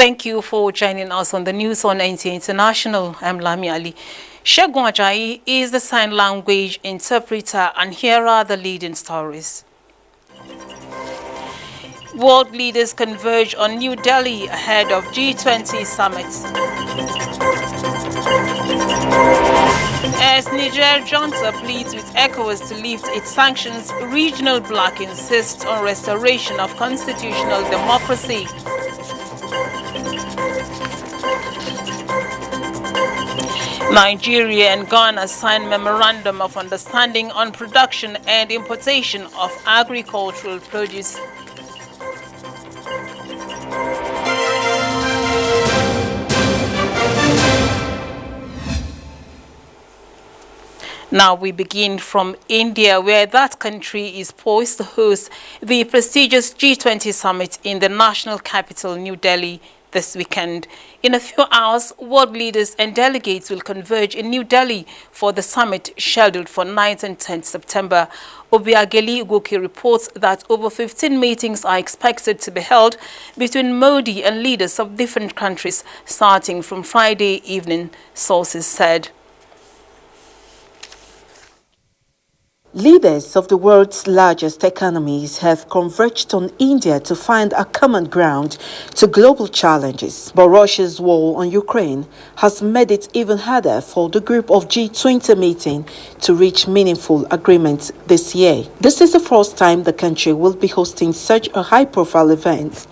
Thank you for joining us on the news on NTA International. I'm Lami Ali. Segun Ajayi is the sign language interpreter, and here are the leading stories. World leaders converge on New Delhi ahead of G20 summit. As Niger junta pleads with ECOWAS to lift its sanctions, regional bloc insists on restoration of constitutional democracy. Nigeria and Ghana signed memorandum of understanding on production and importation of agricultural produce. Now we begin from India, where that country is poised to host the prestigious G20 summit in the national capital, New Delhi, this weekend. In a few hours, world leaders and delegates will converge in New Delhi for the summit scheduled for 9th and 10th September. Obiageli Ugoke reports that over 15 meetings are expected to be held between Modi and leaders of different countries starting from Friday evening, sources said. Leaders of the world's largest economies have converged on India to find a common ground to global challenges. But Russia's war on Ukraine has made it even harder for the group of G20 meeting to reach meaningful agreements this year. This is the first time the country will be hosting such a high-profile event,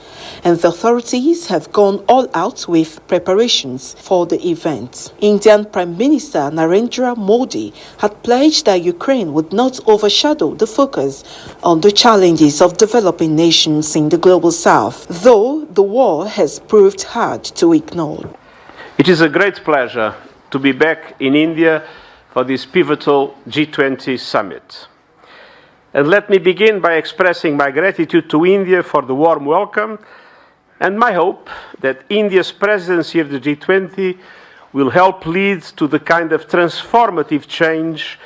and the authorities have gone all out with preparations for the event. Indian Prime Minister Narendra Modi had pledged that Ukraine would not overshadow the focus on the challenges of developing nations in the global south, though the war has proved hard to ignore. It is a great pleasure to be back in India for this pivotal G20 summit. And let me begin by expressing my gratitude to India for the warm welcome and my hope that India's presidency of the G20 will help lead to the kind of transformative change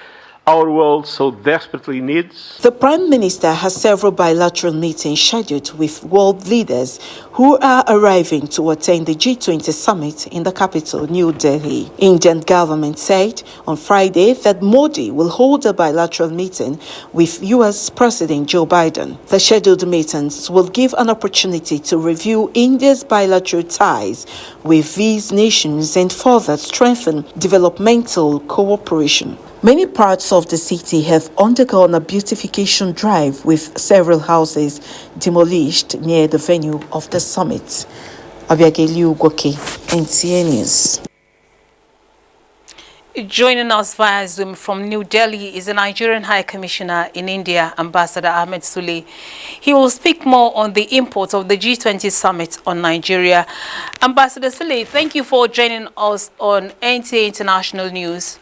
our world so desperately needs. The Prime Minister has several bilateral meetings scheduled with world leaders who are arriving to attend the G20 summit in the capital, New Delhi. Indian government said on Friday that Modi will hold a bilateral meeting with US President Joe Biden. The scheduled meetings will give an opportunity to review India's bilateral ties with these nations and further strengthen developmental cooperation. Many parts of the city have undergone a beautification drive with several houses demolished near the venue of the summit. Obiageli Ugoke, NTA News. Joining us via Zoom from New Delhi is the Nigerian High Commissioner in India, Ambassador Ahmed Sule. He will speak more on the import of the G20 summit on Nigeria. Ambassador Sule, thank you for joining us on NTA International News.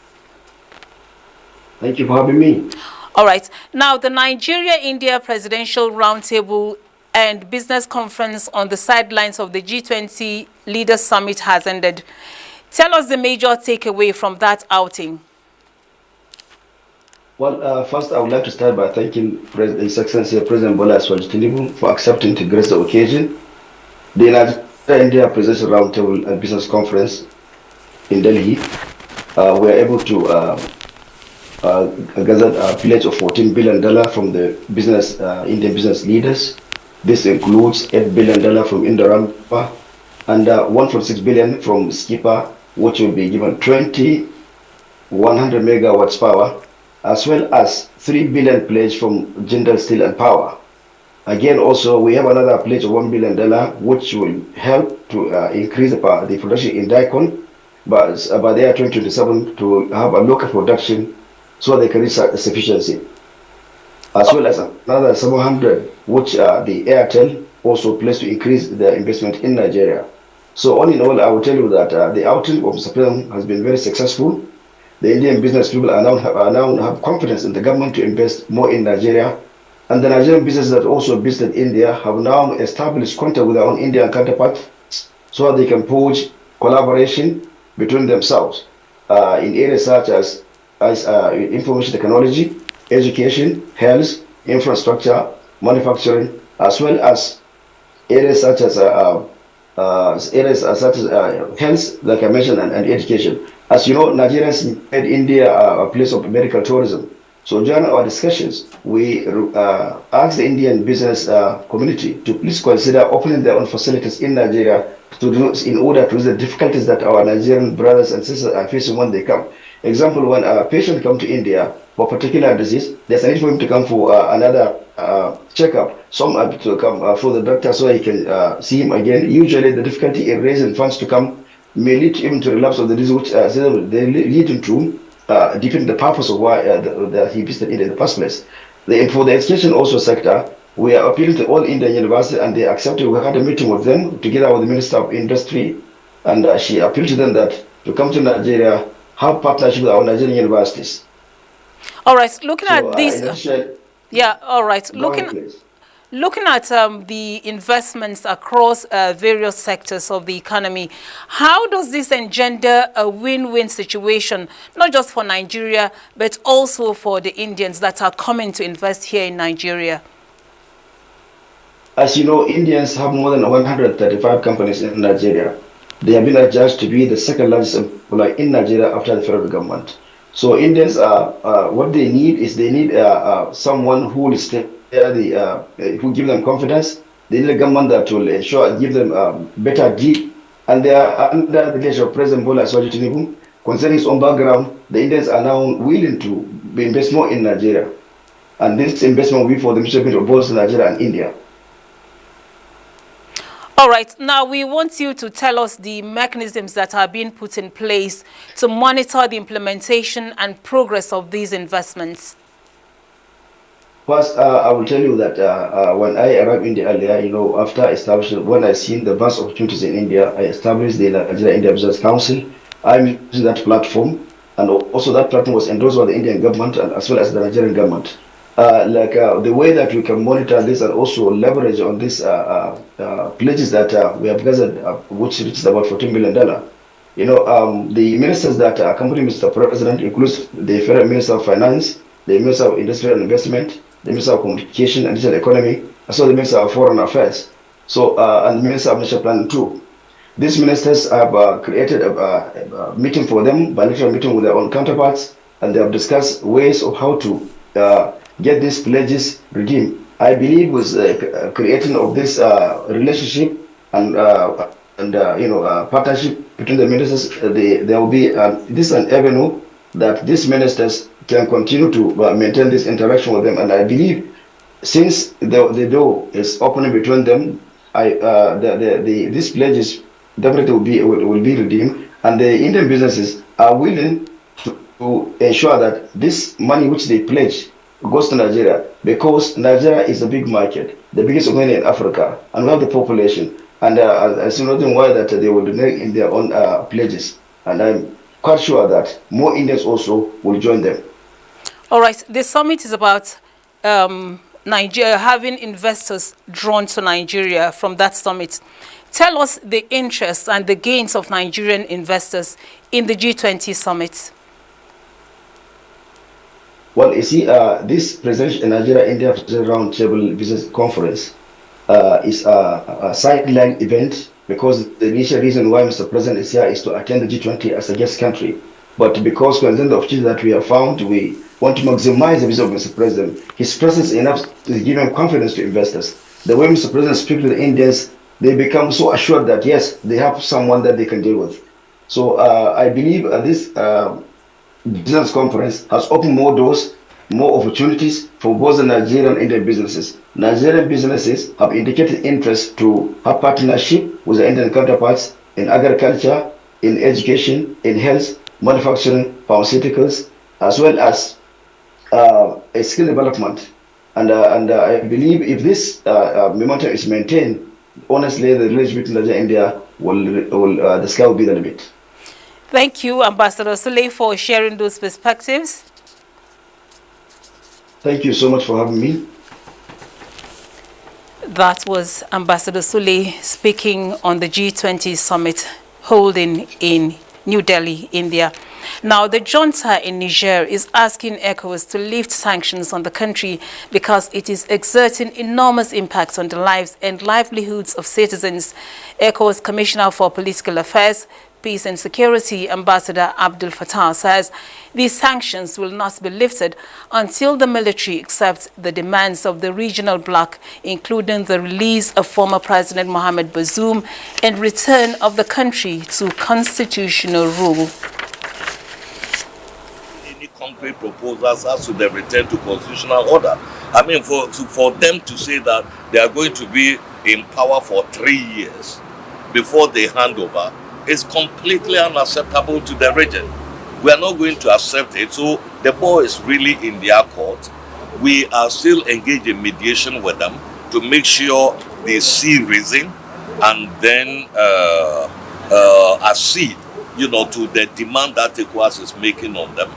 Thank you for having me. All right. Now, the Nigeria-India Presidential Roundtable and Business Conference on the sidelines of the G20 Leaders Summit has ended. Tell us the major takeaway from that outing. Well, first, I would like to start by thanking His Excellency President Bola Tinubu for accepting to grace the occasion. The Nigeria-India Presidential Roundtable and Business Conference in Delhi, we are able to gathered a pledge of $14 billion from the Indian business leaders. This includes $8 billion from Indorama and $1.6 billion from Skipper, which will be given 100 megawatts power, as well as $3 billion pledge from Jindal Steel and Power. Again, also, we have another pledge of $1 billion, which will help to increase the production in Daikon, but by the year 2027 to have a local production so they can reach sufficiency. As well as another 700, which the Airtel also plans to increase their investment in Nigeria. So all in all, I will tell you that the outing of Mr. President has been very successful. The Indian business people are now have confidence in the government to invest more in Nigeria. And the Nigerian businesses that also visited India have now established contact with their own Indian counterparts so that they can forge collaboration between themselves in areas such as information technology, education, health, infrastructure, manufacturing, as well as areas such as areas such as health, like I mentioned, and education. As you know, Nigerians made India a place of medical tourism. So during our discussions, we asked the Indian business community to please consider opening their own facilities in Nigeria in order to reduce the difficulties that our Nigerian brothers and sisters are facing when they come. Example, when a patient comes to India for a particular disease, there's a need for him to come for another checkup. Some have to come for the doctor so he can see him again. Usually, the difficulty in raising funds to come may lead even to relapse of the disease, which they lead into defeating the purpose of why he visited India in the first place. For the education also sector, we are appealing to all Indian universities and they accepted. We had a meeting with them together with the Minister of Industry, and she appealed to them that to come to Nigeria, have partnership with our Nigerian universities. All right, looking at this. Yeah, all right. Looking at the investments across various sectors of the economy, how does this engender a win-win situation, not just for Nigeria, but also for the Indians that are coming to invest here in Nigeria? As you know, Indians have more than 135 companies in Nigeria. They have been adjudged to be the second largest employer in Nigeria after the federal government. So Indians what they need is they need someone who will stay who give them confidence. They need a government that will ensure give them better deal. And they are under the leadership of President Bola Tinubu. Concerning his own background, the Indians are now willing to invest more in Nigeria. And this investment will be for the mutual of both Nigeria and India. All right, now we want you to tell us the mechanisms that are being put in place to monitor the implementation and progress of these investments. First, I will tell you that when I arrived in India earlier, after establishing, when I seen the vast opportunities in India, I established the Nigeria-India Business Council. I'm using that platform, and also that platform was endorsed by the Indian government and as well as the Nigerian government. The way that we can monitor this and also leverage on these pledges that we have gathered, which reaches about $14 million. The ministers that accompany Mr. President includes the Federal Minister of Finance, the Minister of Industry and Investment, the Minister of Communication and Digital Economy, as well as the Minister of Foreign Affairs, and the Minister of National Planning too. These ministers have created a meeting for them, bilateral meeting with their own counterparts, and they have discussed ways of how to get these pledges redeemed. I believe with creating of this relationship and partnership between the ministers, there will be this an avenue that these ministers can continue to maintain this interaction with them. And I believe since the door is opening between them, these pledges definitely will be redeemed, and the Indian businesses are willing to ensure that this money which they pledge goes to Nigeria, because Nigeria is a big market, the biggest economy in Africa, and we have the population. And I see nothing why that they will donate in their own pledges. And I'm quite sure that more Indians also will join them. All right, the summit is about Nigeria, having investors drawn to Nigeria from that summit. Tell us the interests and the gains of Nigerian investors in the G20 summit. Well, you see, this presentation in Nigeria-India Roundtable Business Conference is a sideline event, because the initial reason why Mr. President is here is to attend the G20 as a guest country. But because concerning the opportunity that we have found, we want to maximize the visit of Mr. President. His presence enough to give him confidence to investors. The way Mr. President speaks to the Indians, they become so assured that, yes, they have someone that they can deal with. So I believe this business conference has opened more doors, more opportunities for both the Nigerian and Indian businesses. Nigerian businesses have indicated interest to have partnership with the Indian counterparts in agriculture, in education, in health, manufacturing, pharmaceuticals, as well as a skill development. And I believe if this momentum is maintained, honestly, the relationship between Nigeria and India the sky will be the limit. Thank you, Ambassador Sule, for sharing those perspectives. Thank you so much for having me. That was Ambassador Sule speaking on the G20 summit holding in New Delhi, India. Now, the junta in Niger is asking ECOWAS to lift sanctions on the country because it is exerting enormous impact on the lives and livelihoods of citizens. ECOWAS Commissioner for Political Affairs, Peace and Security, Ambassador Abdul Fattah, says these sanctions will not be lifted until the military accepts the demands of the regional bloc, including the release of former President Mohamed Bazoum and return of the country to constitutional rule. Any concrete proposals as to the return to constitutional order. I mean, for them to say that they are going to be in power for 3 years before they hand over is completely unacceptable to the region. We are not going to accept it. So the ball is really in their court. We are still engaged in mediation with them to make sure they see reason and then accede, to the demand that ECOWAS is making on them,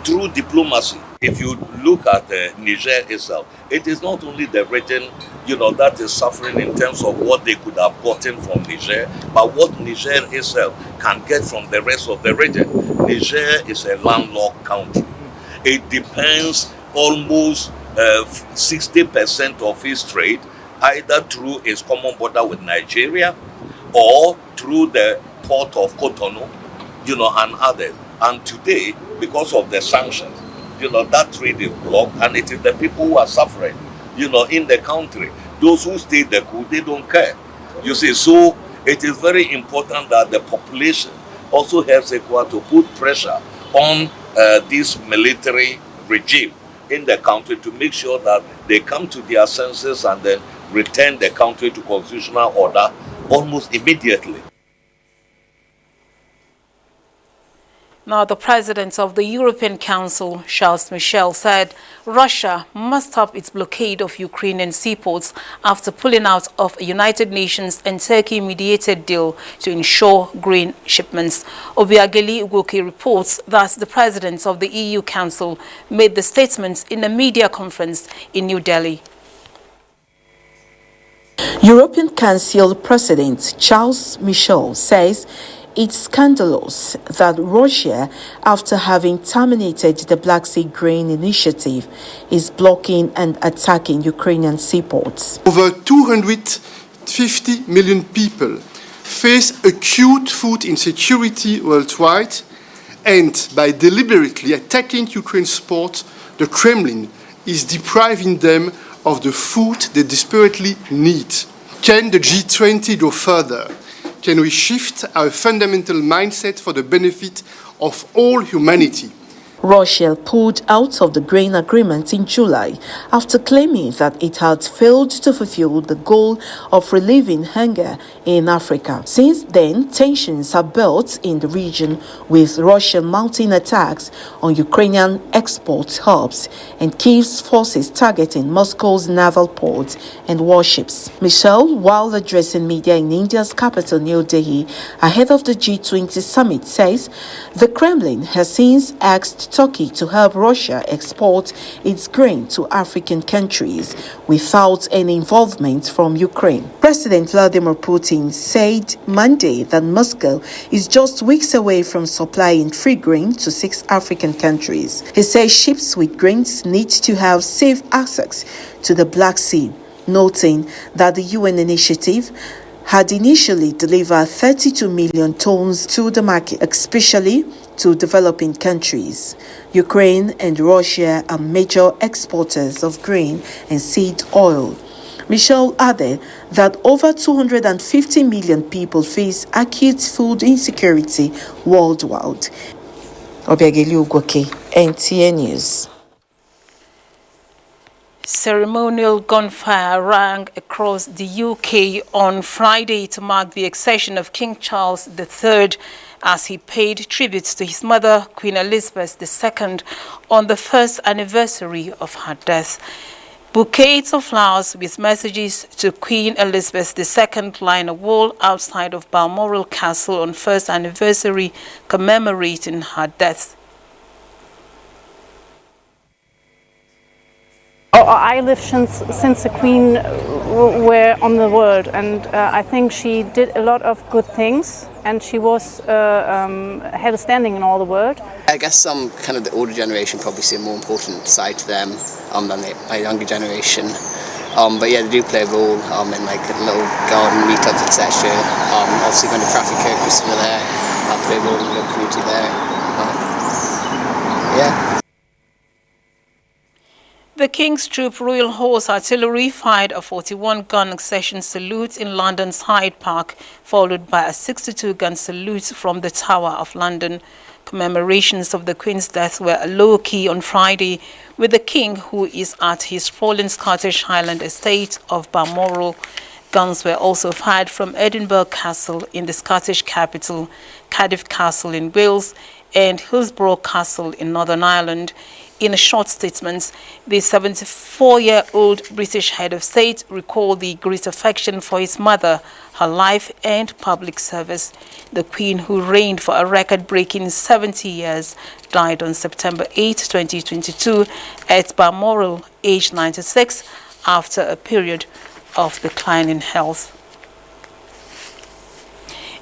through diplomacy. If you look at Niger itself, it is not only the region, that is suffering in terms of what they could have gotten from Niger, but what Niger itself can get from the rest of the region. Niger is a landlocked country. It depends almost 60% of its trade either through its common border with Nigeria or through the port of Cotonou, and others. And today, because of the sanctions, that trade is blocked, and it is the people who are suffering, in the country. Those who stay there, they don't care. You see, so it is very important that the population also helps ECOWAS to put pressure on this military regime in the country to make sure that they come to their senses and then return the country to constitutional order almost immediately. Now, the president of the European Council, Charles Michel, said Russia must stop its blockade of Ukrainian seaports after pulling out of a United Nations and Turkey-mediated deal to ensure grain shipments. Obiageli Ugoke reports that the president of the EU Council made the statements in a media conference in New Delhi. European Council President Charles Michel says it's scandalous that Russia, after having terminated the Black Sea Grain Initiative, is blocking and attacking Ukrainian seaports. Over 250 million people face acute food insecurity worldwide, and by deliberately attacking Ukraine's ports, the Kremlin is depriving them of the food they desperately need. Can the G20 go further? Can we shift our fundamental mindset for the benefit of all humanity? Russia pulled out of the grain agreement in July after claiming that it had failed to fulfill the goal of relieving hunger in Africa. Since then, tensions have built in the region, with Russia mounting attacks on Ukrainian export hubs and Kyiv's forces targeting Moscow's naval ports and warships. Michel, while addressing media in India's capital, New Delhi, ahead of the G20 summit, says the Kremlin has since asked Turkey to help Russia export its grain to African countries without any involvement from Ukraine. President Vladimir Putin said Monday that Moscow is just weeks away from supplying free grain to 6 African countries. He says ships with grains need to have safe access to the Black Sea, noting that the UN initiative had initially delivered 32 million tons to the market, especially to developing countries. Ukraine and Russia are major exporters of grain and seed oil. Michel added that over 250 million people face acute food insecurity worldwide. Obiageli Ugwoke, NTA News. Ceremonial gunfire rang across the UK on Friday to mark the accession of King Charles III as he paid tribute to his mother, Queen Elizabeth II, on the first anniversary of her death. Bouquets of flowers with messages to Queen Elizabeth II line a wall outside of Balmoral Castle on first anniversary commemorating her death. I lived since the Queen were on the world, and I think she did a lot of good things and she had a standing in all the world. I guess some kind of the older generation probably see a more important side to them than my younger generation. But yeah, they do play a role in like little garden meetups, etc. Obviously, when the traffic characters are there, play a role in the local community there. Yeah. The King's Troop Royal Horse Artillery fired a 41-gun session salute in London's Hyde Park, followed by a 62-gun salute from the Tower of London. Commemorations of the Queen's death were low-key on Friday, with the King, who is at his sprawling Scottish Highland estate of Balmoral. Guns were also fired from Edinburgh Castle in the Scottish capital, Cardiff Castle in Wales, and Hillsborough Castle in Northern Ireland. In a short statement, the 74-year-old British head of state recalled the great affection for his mother, her life and public service. The Queen, who reigned for a record-breaking 70 years, died on September 8, 2022 at Balmoral, aged 96, after a period of declining health.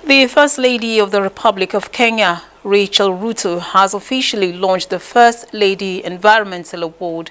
The First Lady of the Republic of Kenya, Rachel Ruto, has officially launched the First Lady Environmental Award.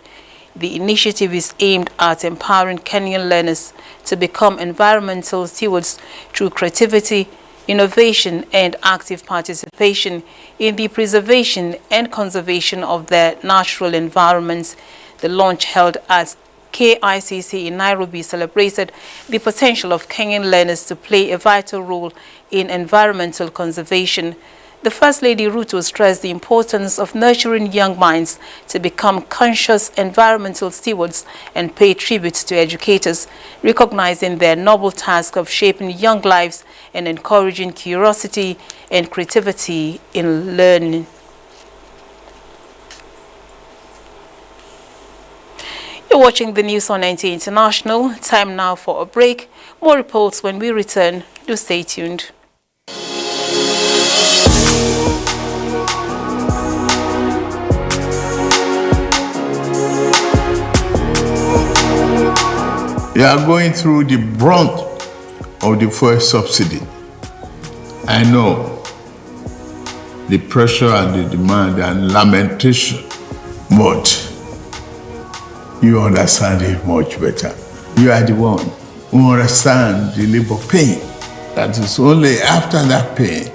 The initiative is aimed at empowering Kenyan learners to become environmental stewards through creativity, innovation, and active participation in the preservation and conservation of their natural environments. The launch, held at KICC in Nairobi, celebrated the potential of Kenyan learners to play a vital role in environmental conservation. The First Lady Ruto stressed the importance of nurturing young minds to become conscious environmental stewards and pay tribute to educators, recognizing their noble task of shaping young lives and encouraging curiosity and creativity in learning. You're watching the news on NTA International. Time now for a break. More reports when we return. Do stay tuned. You are going through the brunt of the fuel subsidy. I know the pressure and the demand and lamentation, but you understand it much better. You are the one who understands the labor pain. That is only after that pain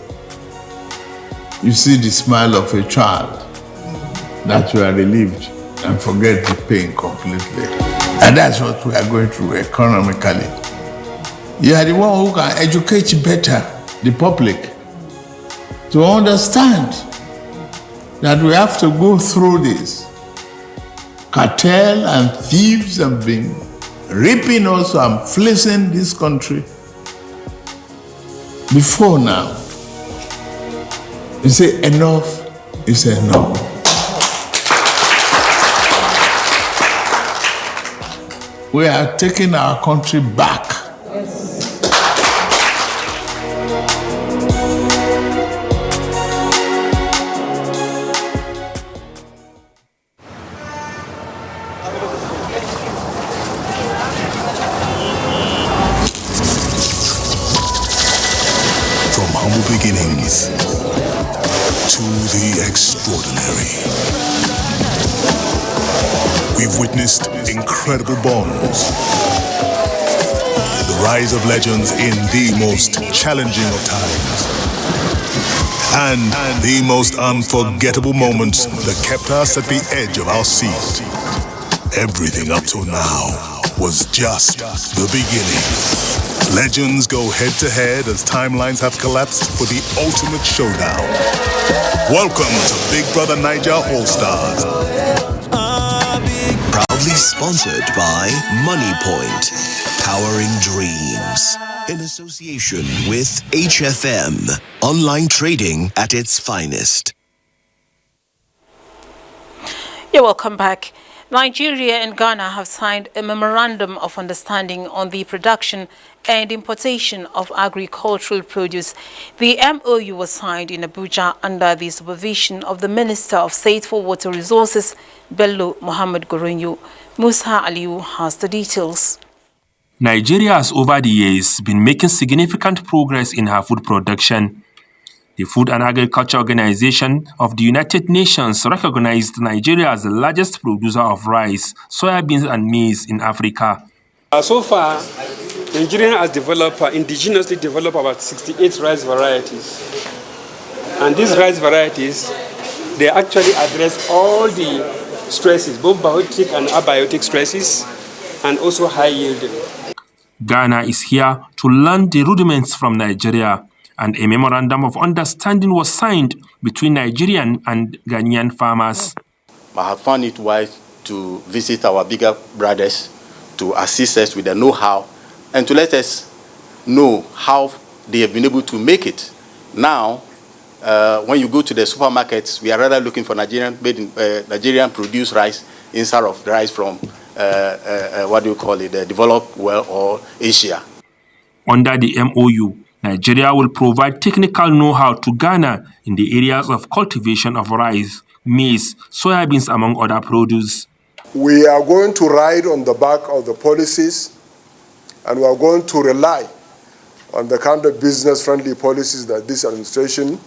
you see the smile of a child that you are relieved and forget the pain completely. And that's what we are going through economically. You are the one who can educate better the public to understand that we have to go through this. Cartel and thieves have been raping us and fleecing this country before now. You say enough is enough. We are taking our country back. From humble beginnings to the extraordinary, we've witnessed incredible bonds, the rise of legends in the most challenging of times, and the most unforgettable moments that kept us at the edge of our seat. Everything up till now was just the beginning. Legends go head to head as timelines have collapsed for the ultimate showdown. Welcome to Big Brother Niger All-Stars. Proudly sponsored by Money Point, powering dreams. In association with HFM, online trading at its finest. You're welcome back. Nigeria and Ghana have signed a memorandum of understanding on the production and importation of agricultural produce. The MOU was signed in Abuja under the supervision of the Minister of State for Water Resources, Bello Muhammad Goronyo. Musa Aliu has the details. Nigeria has over the years been making significant progress in her food production. The Food and Agriculture Organization of the United Nations recognized Nigeria as the largest producer of rice, soybeans, and maize in Africa. So far, Nigeria has indigenously developed about 68 rice varieties. And these rice varieties, they actually address all the stresses, both biotic and abiotic stresses, and also high yielding. Ghana is here to learn the rudiments from Nigeria, and a memorandum of understanding was signed between Nigerian and Ghanaian farmers. I have found it wise to visit our bigger brothers to assist us with the know-how and to let us know how they have been able to make it. Now, when you go to the supermarkets, we are rather looking for Nigerian produced rice instead of rice from the developed world or Asia. Under the MOU, Nigeria will provide technical know-how to Ghana in the areas of cultivation of rice, maize, soybeans, among other produce. We are going to ride on the back of the policies, and we are going to rely on the kind of business-friendly policies that this administration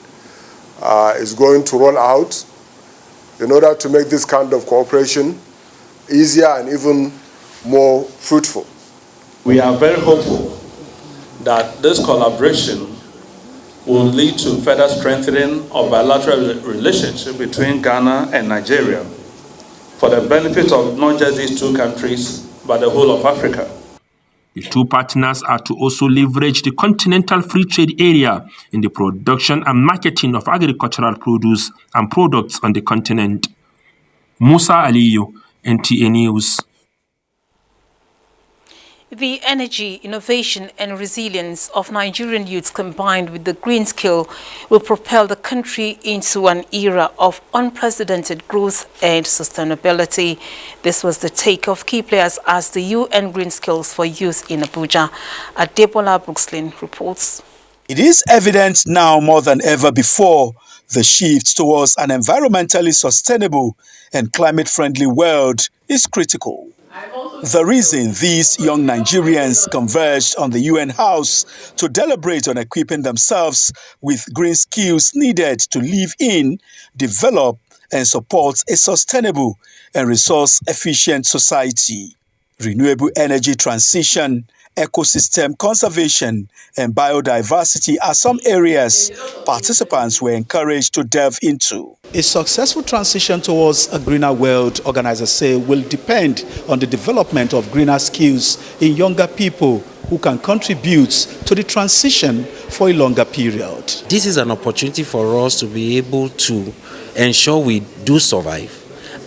is going to roll out in order to make this kind of cooperation easier and even more fruitful. We are very hopeful that this collaboration will lead to further strengthening of bilateral relationship between Ghana and Nigeria for the benefit of not just these two countries, but the whole of Africa. The two partners are to also leverage the Continental Free Trade Area in the production and marketing of agricultural produce and products on the continent. Musa Aliyu, NTA News. The energy, innovation and resilience of Nigerian youths combined with the green skill will propel the country into an era of unprecedented growth and sustainability. This was the take of key players as the UN Green Skills for Youth in Abuja. Adebola Brookslin reports. It is evident now more than ever before the shift towards an environmentally sustainable and climate-friendly world is critical. The reason these young Nigerians converged on the UN House to deliberate on equipping themselves with green skills needed to live in, develop, and support a sustainable and resource-efficient society. Renewable energy transition, ecosystem conservation, and biodiversity are some areas participants were encouraged to delve into. A successful transition towards a greener world, organizers say, will depend on the development of greener skills in younger people who can contribute to the transition for a longer period. This is an opportunity for us to be able to ensure we do survive,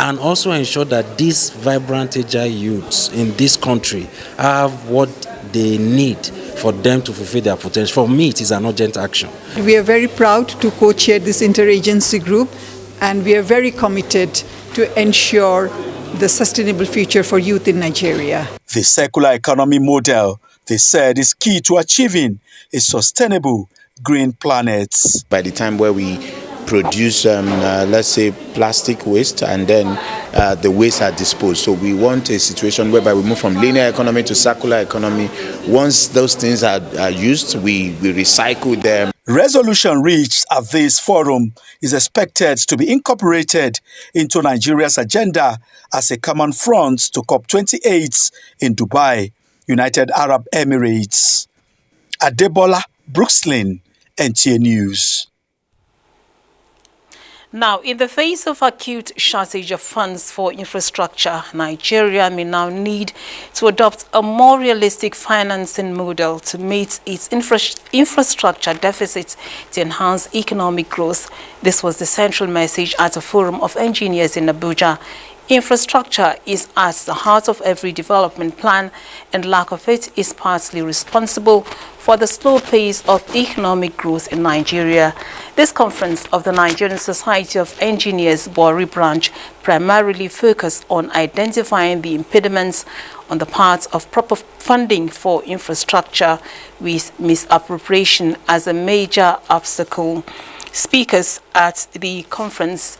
and also ensure that these vibrant agile youths in this country have what they need for them to fulfill their potential. For me, it is an urgent action. We are very proud to co-chair this interagency group, and we are very committed to ensure the sustainable future for youth in Nigeria. The circular economy model, they said, is key to achieving a sustainable green planet. By the time where we produce, let's say, plastic waste, and then the waste are disposed. So we want a situation whereby we move from linear economy to circular economy. Once those things are used, we recycle them. Resolution reached at this forum is expected to be incorporated into Nigeria's agenda as a common front to COP28 in Dubai, United Arab Emirates. Adebola Brookslin, NTA News. Now, in the face of acute shortage of funds for infrastructure, Nigeria may now need to adopt a more realistic financing model to meet its infrastructure deficit to enhance economic growth. This was the central message at a forum of engineers in Abuja. Infrastructure is at the heart of every development plan, and lack of it is partly responsible for the slow pace of economic growth in Nigeria. This conference of the Nigerian Society of Engineers Bori branch primarily focused on identifying the impediments on the part of proper funding for infrastructure, with misappropriation as a major obstacle. Speakers at the conference,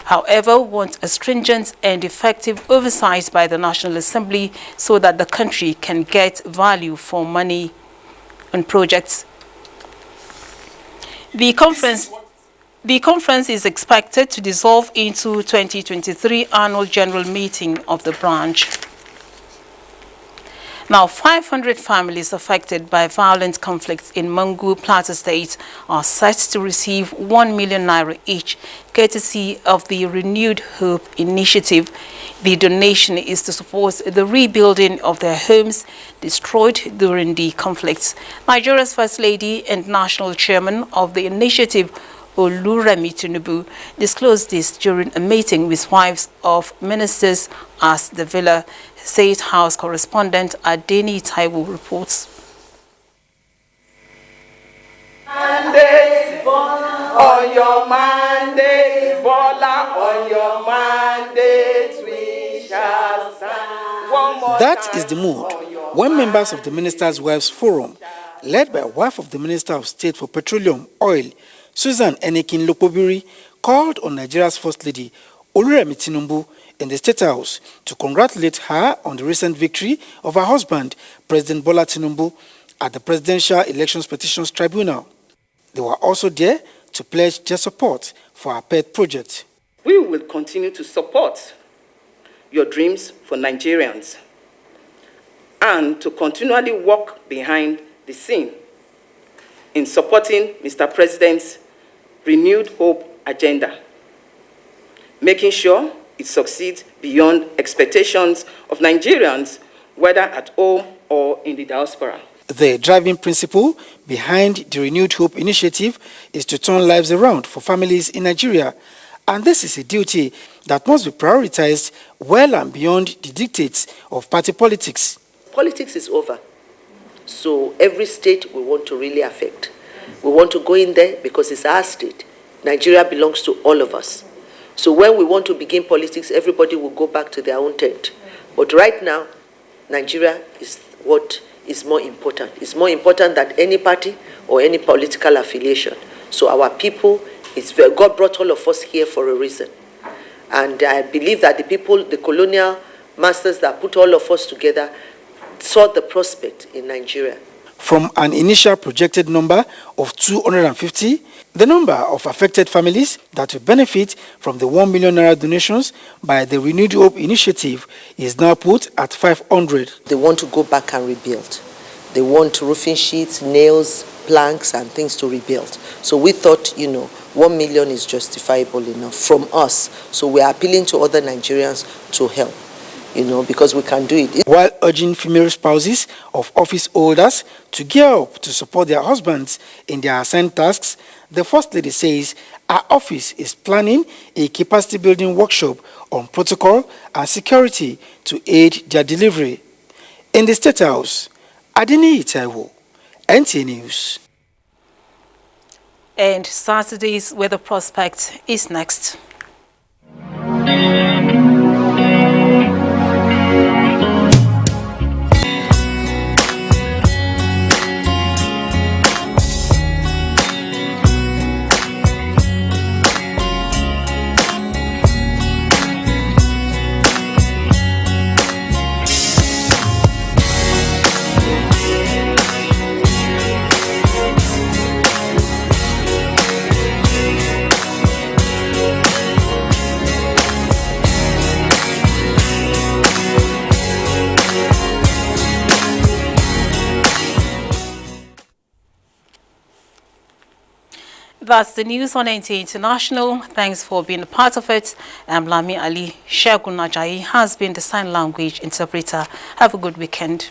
however, want a stringent and effective oversight by the National Assembly so that the country can get value for money on projects. The conference is expected to dissolve into 2023 annual general meeting of the branch. Now, 500 families affected by violent conflicts in Mangu Plateau State are set to receive 1 million naira each, courtesy of the Renewed Hope initiative. The donation is to support the rebuilding of their homes destroyed during the conflicts. Nigeria's First Lady and National Chairman of the initiative, Oluremi Tinubu, disclosed this during a meeting with wives of ministers at the villa. State House correspondent NTAi reports. Mandate, on your mandate, Bola, on your mandate, we shall stand. That is the mood when members of the Ministers' Wives Forum, led by wife of the Minister of State for Petroleum, Oil, Susan Enekin Lokobiri, called on Nigeria's First Lady, Oluremi Tinubu, in the State House to congratulate her on the recent victory of her husband, President Bola Tinubu, at the Presidential Elections Petitions Tribunal. They were also there to pledge their support for our pet project. We will continue to support your dreams for Nigerians and to continually work behind the scene in supporting Mr. President's Renewed Hope agenda, making sure it succeeds beyond expectations of Nigerians, whether at home or in the diaspora. The driving principle behind the Renewed Hope initiative is to turn lives around for families in Nigeria, and this is a duty that must be prioritized well and beyond the dictates of party politics. Politics is over, so every state we want to really affect. We want to go in there because it's our state. Nigeria belongs to all of us. So when we want to begin politics, everybody will go back to their own tent. But right now, Nigeria is what is more important. It's more important than any party or any political affiliation. So our people, God brought all of us here for a reason. And I believe that the people, the colonial masters that put all of us together, saw the prospect in Nigeria. From an initial projected number of 250, the number of affected families that will benefit from the 1 million naira donations by the Renewed Hope initiative is now put at 500. They want to go back and rebuild. They want roofing sheets, nails, planks, and things to rebuild. So we thought, 1 million is justifiable enough from us. So we are appealing to other Nigerians to help. Because we can do it. While urging female spouses of office holders to gear up to support their husbands in their assigned tasks, the First Lady says her office is planning a capacity building workshop on protocol and security to aid their delivery. In the State House, NTAi, NTA News. And Saturday's weather prospect is next. That's the news on NTA International. Thanks for being a part of it. I'm Lami Ali. Shegun Ajayi has been the sign language interpreter. Have a good weekend.